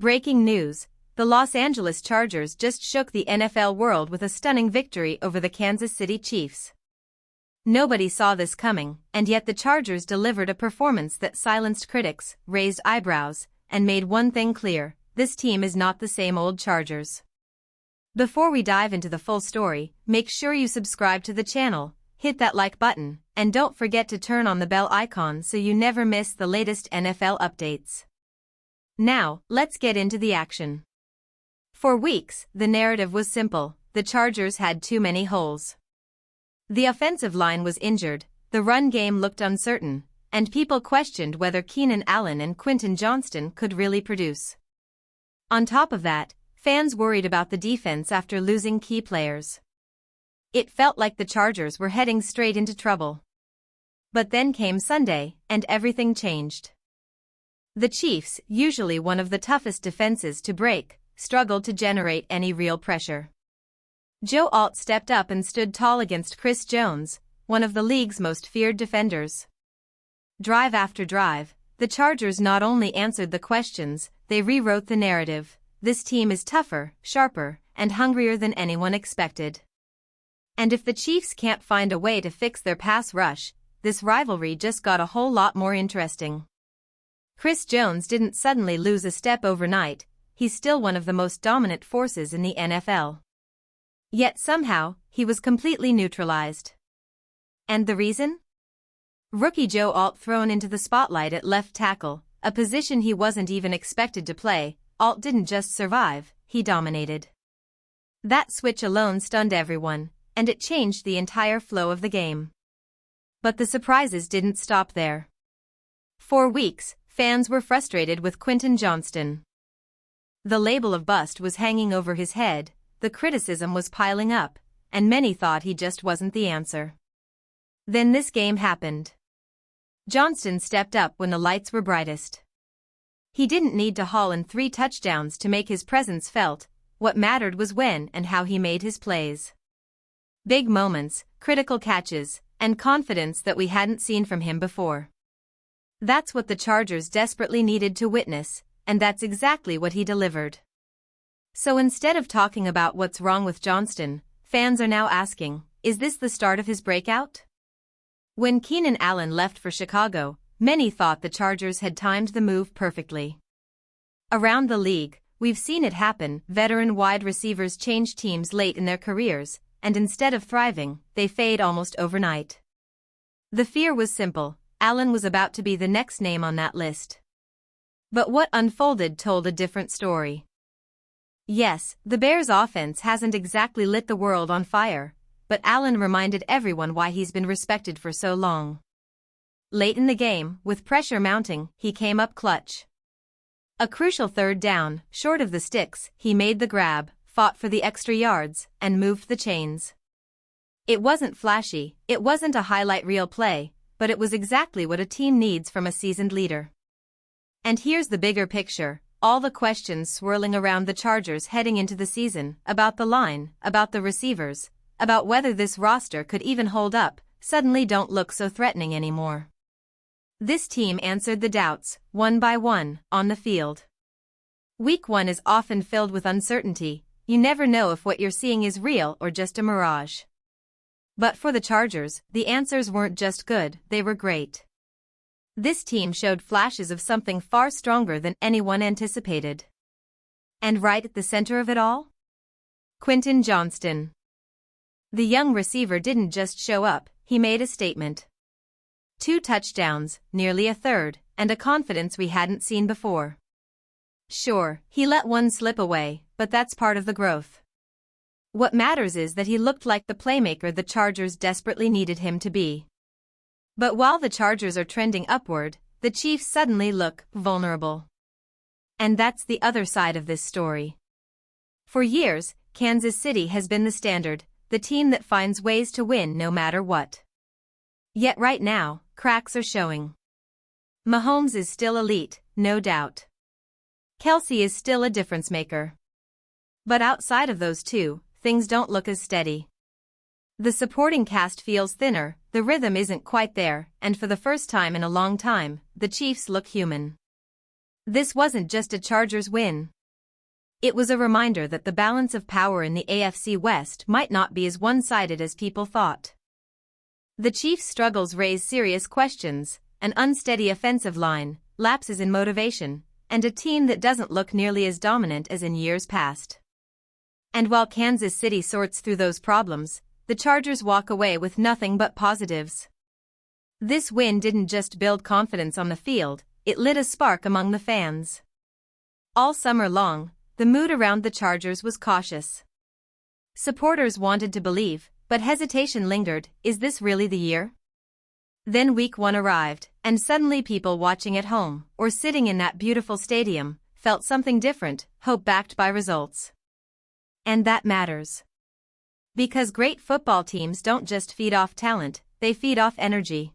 Breaking news: the Los Angeles Chargers just shook the NFL world with a stunning victory over the Kansas City Chiefs. Nobody saw this coming, and yet the Chargers delivered a performance that silenced critics, raised eyebrows, and made one thing clear: this team is not the same old Chargers. Before we dive into the full story, make sure you subscribe to the channel, hit that like button, and don't forget to turn on the bell icon so you never miss the latest NFL updates. Now, let's get into the action. For weeks, the narrative was simple: the Chargers had too many holes. The offensive line was injured, the run game looked uncertain, and people questioned whether Keenan Allen and Quentin Johnston could really produce. On top of that, fans worried about the defense after losing key players. It felt like the Chargers were heading straight into trouble. But then came Sunday, and everything changed. The Chiefs, usually one of the toughest defenses to break, struggled to generate any real pressure. Joe Alt stepped up and stood tall against Chris Jones, one of the league's most feared defenders. Drive after drive, the Chargers not only answered the questions, they rewrote the narrative: this team is tougher, sharper, and hungrier than anyone expected. And if the Chiefs can't find a way to fix their pass rush, this rivalry just got a whole lot more interesting. Chris Jones didn't suddenly lose a step overnight, he's still one of the most dominant forces in the NFL. Yet somehow, he was completely neutralized. And the reason? Rookie Joe Alt thrown into the spotlight at left tackle, a position he wasn't even expected to play. Alt didn't just survive, he dominated. That switch alone stunned everyone, and it changed the entire flow of the game. But the surprises didn't stop there. For weeks, fans were frustrated with Quentin Johnston. The label of bust was hanging over his head, the criticism was piling up, and many thought he just wasn't the answer. Then this game happened. Johnston stepped up when the lights were brightest. He didn't need to haul in 3 touchdowns to make his presence felt, what mattered was when and how he made his plays. Big moments, critical catches, and confidence that we hadn't seen from him before. That's what the Chargers desperately needed to witness, and that's exactly what he delivered. So instead of talking about what's wrong with Johnston, fans are now asking, is this the start of his breakout? When Keenan Allen left for Chicago, many thought the Chargers had timed the move perfectly. Around the league, we've seen it happen: veteran wide receivers change teams late in their careers, and instead of thriving, they fade almost overnight. The fear was simple: Allen was about to be the next name on that list. But what unfolded told a different story. Yes, the Bears' offense hasn't exactly lit the world on fire, but Allen reminded everyone why he's been respected for so long. Late in the game, with pressure mounting, he came up clutch. A crucial 3rd down, short of the sticks, he made the grab, fought for the extra yards, and moved the chains. It wasn't flashy, it wasn't a highlight reel play, but it was exactly what a team needs from a seasoned leader. And here's the bigger picture: all the questions swirling around the Chargers heading into the season, about the line, about the receivers, about whether this roster could even hold up, suddenly don't look so threatening anymore. This team answered the doubts, one by one, on the field. Week 1 is often filled with uncertainty. You never know if what you're seeing is real or just a mirage. But for the Chargers, the answers weren't just good, they were great. This team showed flashes of something far stronger than anyone anticipated. And right at the center of it all? Quentin Johnston. The young receiver didn't just show up, he made a statement. 2 touchdowns, nearly a third, and a confidence we hadn't seen before. Sure, he let one slip away, but that's part of the growth. What matters is that he looked like the playmaker the Chargers desperately needed him to be. But while the Chargers are trending upward, the Chiefs suddenly look vulnerable. And that's the other side of this story. For years, Kansas City has been the standard, the team that finds ways to win no matter what. Yet right now, cracks are showing. Mahomes is still elite, no doubt. Kelsey is still a difference maker. But outside of those two, things don't look as steady. The supporting cast feels thinner, the rhythm isn't quite there, and for the first time in a long time, the Chiefs look human. This wasn't just a Chargers win. It was a reminder that the balance of power in the AFC West might not be as one-sided as people thought. The Chiefs' struggles raise serious questions: an unsteady offensive line, lapses in motivation, and a team that doesn't look nearly as dominant as in years past. And while Kansas City sorts through those problems, the Chargers walk away with nothing but positives. This win didn't just build confidence on the field, it lit a spark among the fans. All summer long, the mood around the Chargers was cautious. Supporters wanted to believe, but hesitation lingered. Is this really the year? Then week 1 arrived, and suddenly people watching at home, or sitting in that beautiful stadium, felt something different: hope backed by results. And that matters. Because great football teams don't just feed off talent, they feed off energy.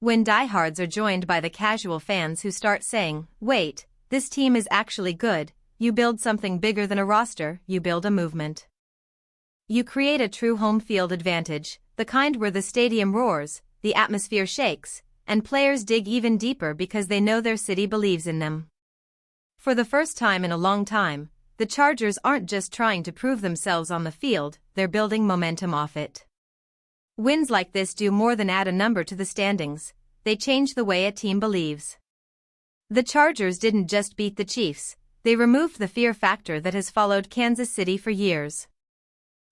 When diehards are joined by the casual fans who start saying, "Wait, this team is actually good," you build something bigger than a roster, you build a movement. You create a true home field advantage, the kind where the stadium roars, the atmosphere shakes, and players dig even deeper because they know their city believes in them. For the first time in a long time, the Chargers aren't just trying to prove themselves on the field, they're building momentum off it. Wins like this do more than add a number to the standings, they change the way a team believes. The Chargers didn't just beat the Chiefs, they removed the fear factor that has followed Kansas City for years.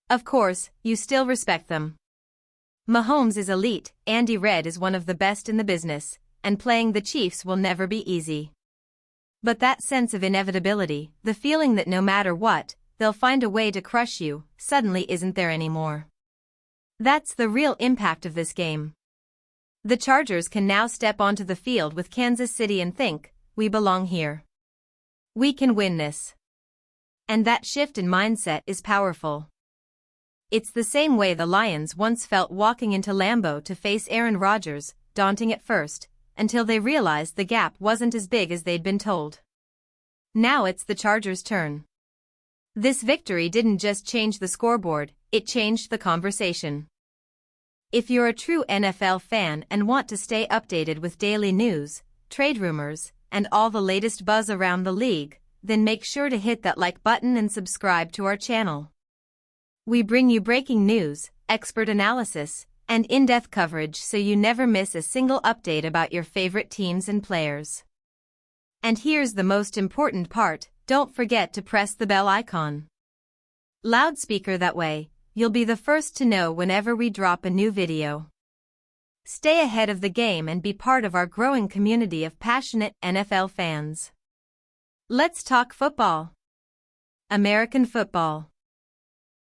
Of course, you still respect them. Mahomes is elite, Andy Reid is one of the best in the business, and playing the Chiefs will never be easy. But that sense of inevitability, the feeling that no matter what, they'll find a way to crush you, suddenly isn't there anymore. That's the real impact of this game. The Chargers can now step onto the field with Kansas City and think, "We belong here. We can win this." And that shift in mindset is powerful. It's the same way the Lions once felt walking into Lambeau to face Aaron Rodgers, daunting at first, until they realized the gap wasn't as big as they'd been told. Now it's the Chargers' turn. This victory didn't just change the scoreboard, it changed the conversation. If you're a true NFL fan and want to stay updated with daily news, trade rumors, and all the latest buzz around the league, then make sure to hit that like button and subscribe to our channel. We bring you breaking news, expert analysis, and in-depth coverage so you never miss a single update about your favorite teams and players. And here's the most important part: don't forget to press the bell icon. Loudspeaker, that way, you'll be the first to know whenever we drop a new video. Stay ahead of the game and be part of our growing community of passionate NFL fans. Let's talk football. American football.